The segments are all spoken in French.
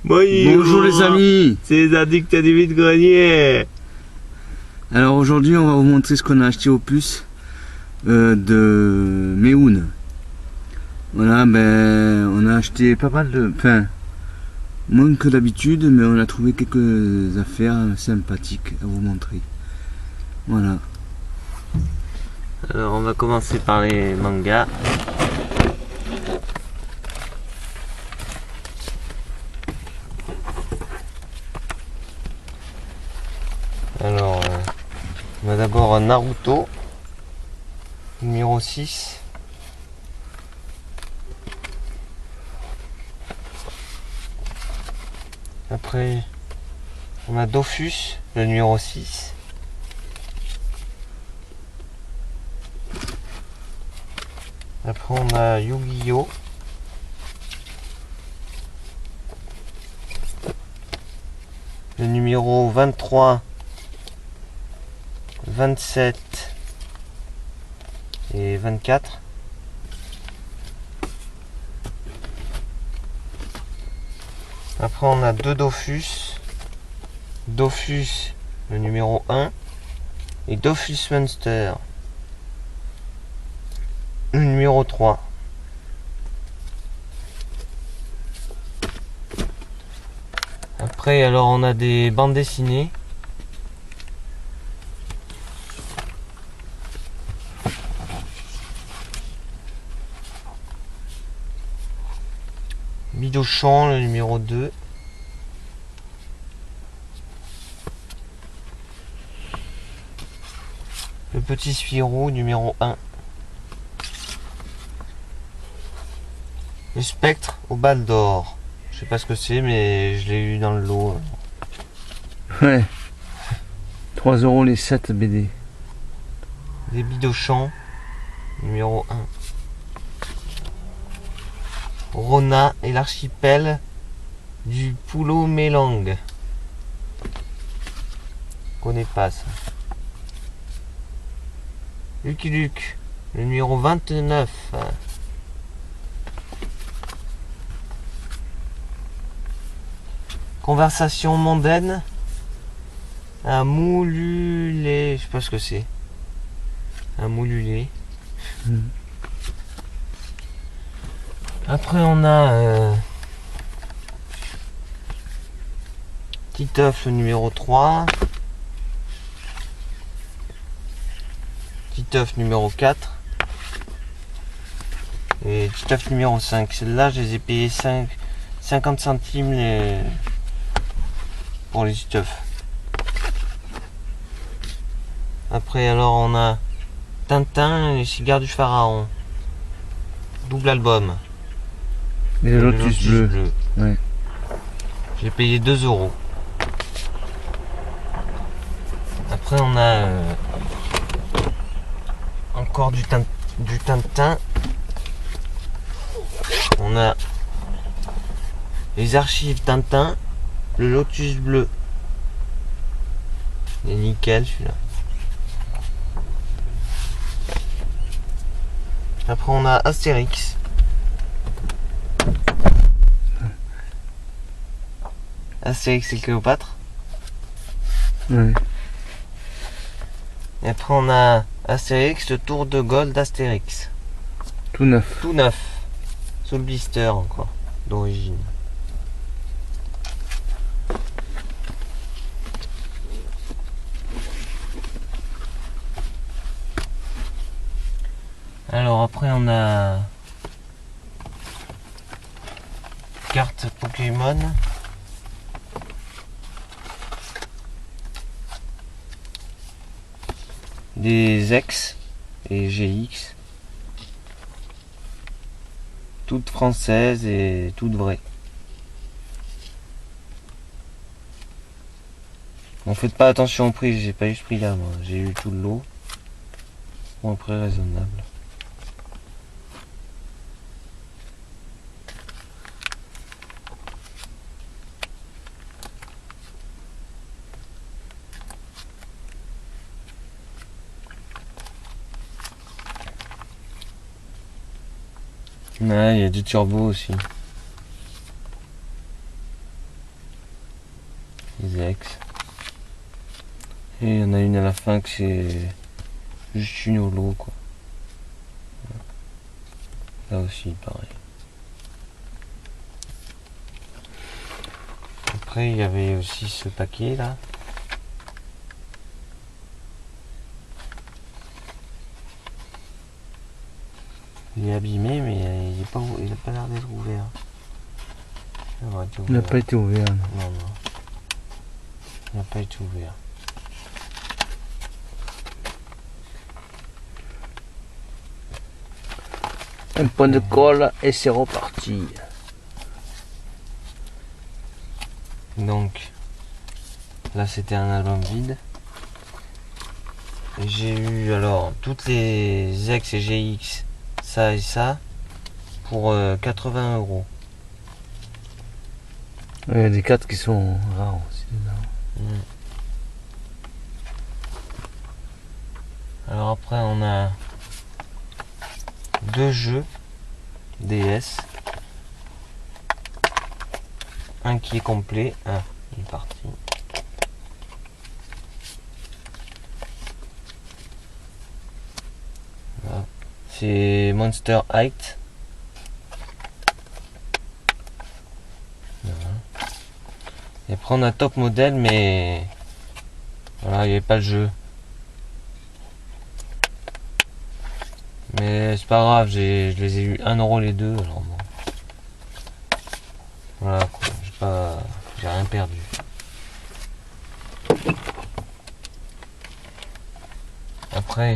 Bonjour les amis. C'est les addicts du vide-grenier. Alors aujourd'hui on va vous montrer ce qu'on a acheté au puce de Meoun. Voilà, on a acheté pas mal de... Enfin, moins que d'habitude, mais on a trouvé quelques affaires sympathiques à vous montrer. Voilà. Alors on va commencer par les mangas. Alors on a d'abord un Naruto numéro 6. Après on a Dofus, le numéro 6. Après on a Yu-Gi-Oh! Le numéro 23, 27 et 24. Après on a deux Dofus. Dofus le numéro 1 et Dofus Monster le numéro 3. Après alors on a des bandes dessinées. Bidochon le numéro 2. Le petit Spirou numéro 1. Le Spectre aux balles d'or. Je sais pas ce que c'est, mais je l'ai eu dans le lot. Ouais. 3 € les 7 BD. Des Bidochon numéro 1. Rona et l'archipel du Poulo Mélang. Je connais pas ça. Lucky Luke, le numéro 29. Conversation mondaine. Un moululé. Je sais pas ce que c'est. Un moululé. Après on a Titeuf le numéro 3. Titeuf numéro 4. Et Titeuf numéro 5. Celle-là je les ai payés 50 centimes pour les Titeuf. Après alors on a Tintin et les cigares du pharaon. Double album. Et le Lotus bleu. Ouais. J'ai payé 2 €. Après on a encore du Tintin. On a les archives Tintin. Le Lotus bleu. Il est nickel celui-là. Après on a Astérix. Astérix et Cléopâtre. Ouais. Et après on a Astérix, le tour de Gold d'Astérix. Tout neuf. Tout neuf. Sous le blister encore, d'origine. Alors après on a carte Pokémon. Des X et GX. Toutes françaises et toutes vraies. Bon, faites pas attention au prix, j'ai pas eu ce prix là moi. J'ai eu tout le lot. Pour un prix raisonnable. Ouais, il y a du turbo aussi. Les ex. Et il y en a une à la fin que c'est juste une holo quoi. Là aussi pareil. Après il y avait aussi ce paquet là. Il est abîmé mais il n'a pas l'air d'être ouvert. Il n'a pas été ouvert. Non, non. Il n'a pas été ouvert. Un point de colle et c'est reparti. Donc, là c'était un album vide. J'ai eu alors toutes les X et GX, ça et ça, pour 80 €. Il y a des cartes qui sont rares aussi. Alors après on a deux jeux DS. Un qui est complet. Ah, il est parti. Voilà. C'est Monster Height. Voilà. Et après on a Top Model mais voilà, il n'y avait pas le jeu. Mais c'est pas grave, je les ai eu 1 € les deux, alors bon. Voilà quoi, j'ai rien perdu. Après.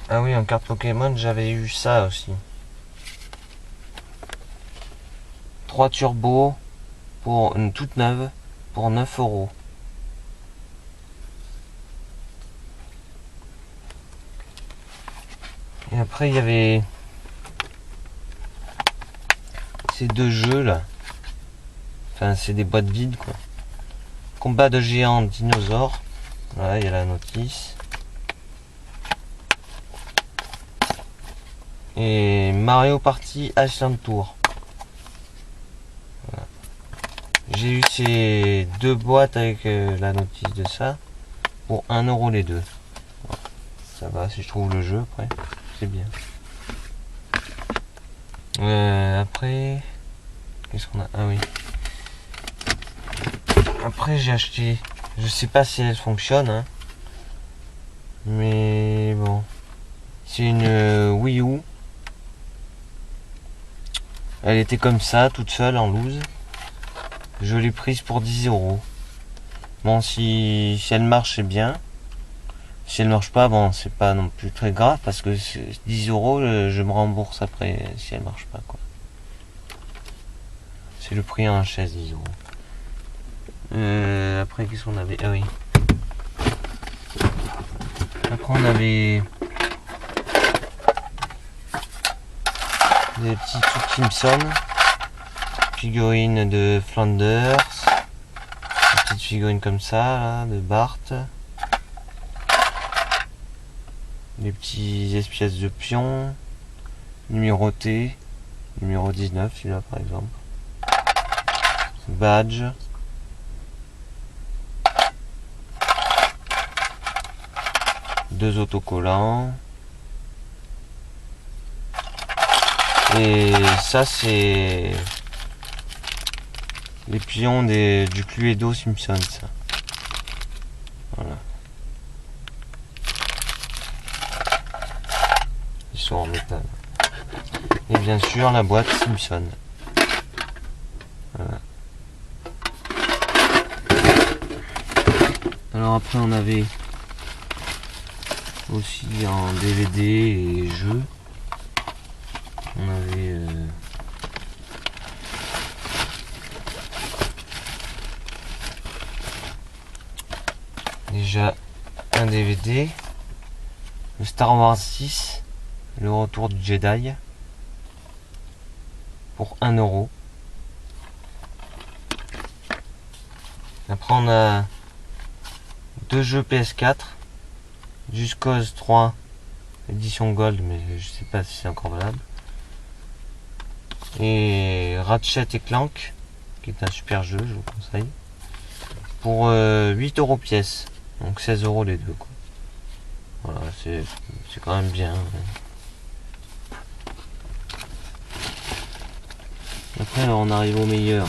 Ah oui, en carte Pokémon, j'avais eu ça aussi. 3 turbos pour une toute neuve pour 9 €. Et après il y avait ces deux jeux là. Enfin c'est des boîtes vides quoi. Combat de géants dinosaures. Voilà, il y a la notice. Et Mario Party Island Tour. Voilà. J'ai eu ces deux boîtes avec la notice de ça pour 1 € les deux. Voilà. Ça va si je trouve le jeu après. C'est bien. Après, qu'est-ce qu'on a? Ah oui. Après j'ai acheté, je sais pas si elle fonctionne, hein, mais bon, c'est une Wii U. Elle était comme ça, toute seule en loose. Je l'ai prise pour 10 €. Bon, si elle marche, c'est bien. Si elle marche pas, bon, c'est pas non plus très grave parce que 10 €, je me rembourse après si elle marche pas, quoi. C'est le prix en chaise, 10 €. Après, qu'est-ce qu'on avait? Ah oui. Après, on avait des petits trucs Simpson, figurines de Flanders, des petites figurines comme ça, là, de Bart. Des petits espèces de pions numérotés, numéro 19 celui-là par exemple, badge, deux autocollants, et ça c'est les pions du Cluedo Simpson, ça. Voilà. En métal. Et bien sûr la boîte Simpson. Voilà. Alors après on avait aussi en DVD et jeux. On avait déjà un DVD, le Star Wars 6. Le retour du Jedi pour 1 €. Après on a deux jeux PS4, Just Cause 3 édition Gold, mais je sais pas si c'est encore valable, et Ratchet et Clank qui est un super jeu, je vous conseille. Pour 8 € pièce, donc 16 € les deux, quoi. Voilà, c'est quand même bien. Après, alors, on arrive au meilleur.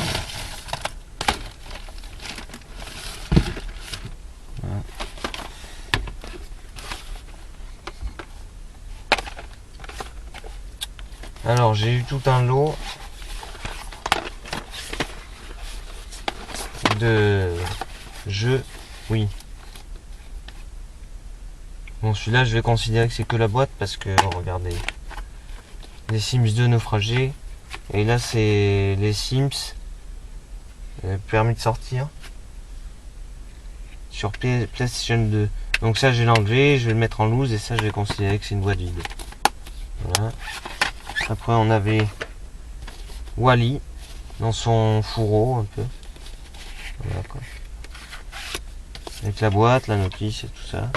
Voilà. Alors, j'ai eu tout un lot de jeux. Oui. Bon, celui-là, je vais considérer que c'est que la boîte parce que, regardez, les Sims 2 naufragés. Et là, c'est les Sims permis de sortir sur PlayStation 2. Donc ça, je vais l'enlever, je vais le mettre en loose et ça, je vais considérer que c'est une boîte vide. Voilà. Après, on avait Wally dans son fourreau un peu. Voilà, quoi. Avec la boîte, la notice et tout ça.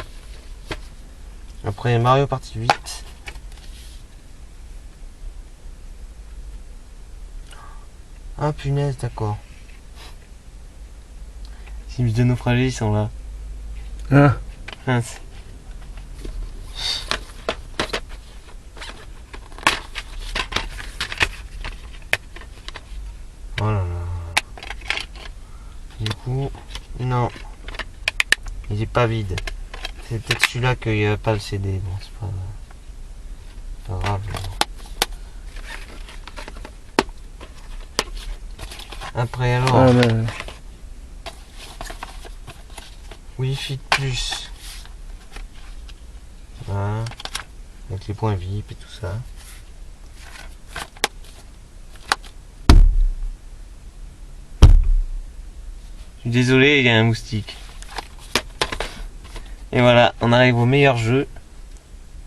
Après, Mario Party 8. Ah punaise, d'accord. Sims de naufragés, ils sont là. Ah, Mince. Oh là là. Du coup, non. Il est pas vide. C'est peut-être celui-là qu'il n'y a pas le CD. Bon, c'est pas grave. Après alors, ah ben, Wi-Fi Plus. Voilà. Avec les points VIP et tout ça. Je suis désolé, il y a un moustique. Et voilà, on arrive au meilleur jeu.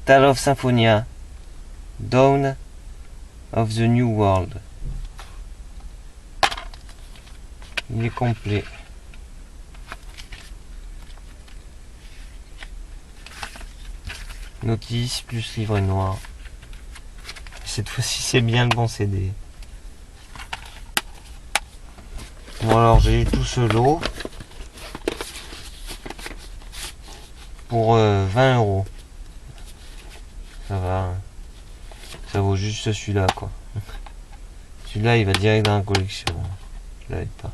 Tale of Symphonia. Dawn of the New World. Il est complet. Notice plus livret noir. Cette fois-ci, c'est bien le bon CD. Bon, alors j'ai eu tout ce lot pour 20 €. Ça va. Ça vaut juste celui-là, quoi. Celui-là, il va direct dans la collection. Je l'avais pas.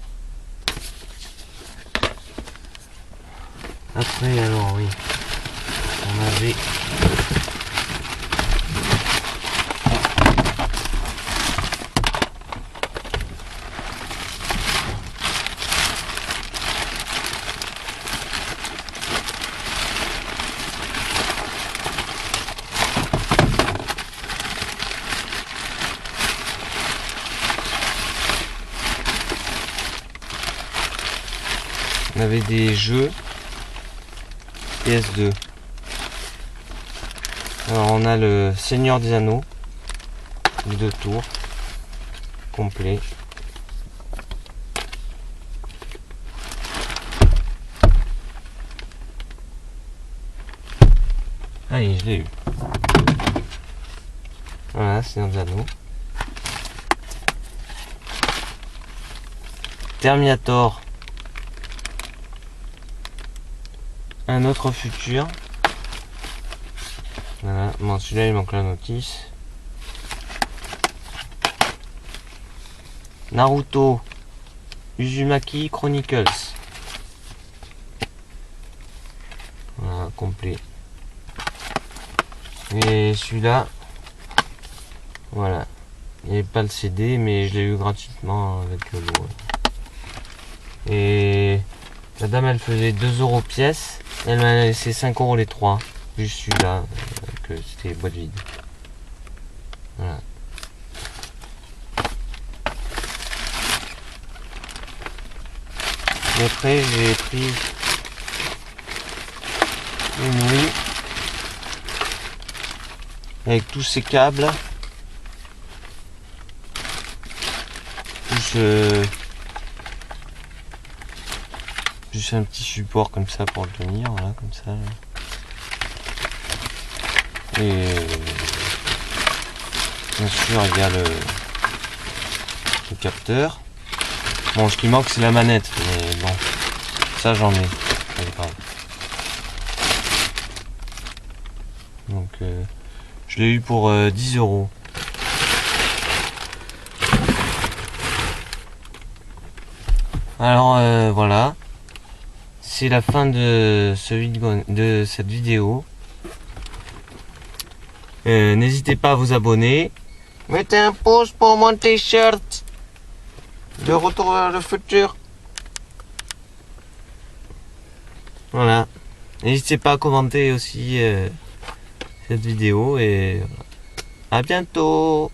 Après, alors, oui. On avait... On avait des jeux PS2. Alors on a le Seigneur des Anneaux, les 2 tours, complet. Allez, je l'ai eu. Voilà, Seigneur des Anneaux. Terminator. Un autre futur. Voilà, bon celui-là il manque la notice. Naruto Uzumaki Chronicles. Voilà, complet. Et celui-là, voilà. Il n'y avait pas le CD, mais je l'ai eu gratuitement avec le lot. Et la dame elle faisait 2 € pièce. Elle m'a laissé 5 € les 3. Juste celui-là, que c'était boîte vide. Voilà. Et après j'ai pris une Wii avec tous ces câbles. Juste un petit support comme ça pour le tenir, voilà, comme ça. Et bien sûr il y a le capteur. Bon, ce qui manque c'est la manette, mais bon, ça j'en ai. C'est pas grave. Donc je l'ai eu pour 10 €. Alors voilà, c'est la fin de cette vidéo. N'hésitez pas à vous abonner. Mettez un pouce pour mon t-shirt de Retour vers le futur. Voilà. N'hésitez pas à commenter aussi cette vidéo et à bientôt.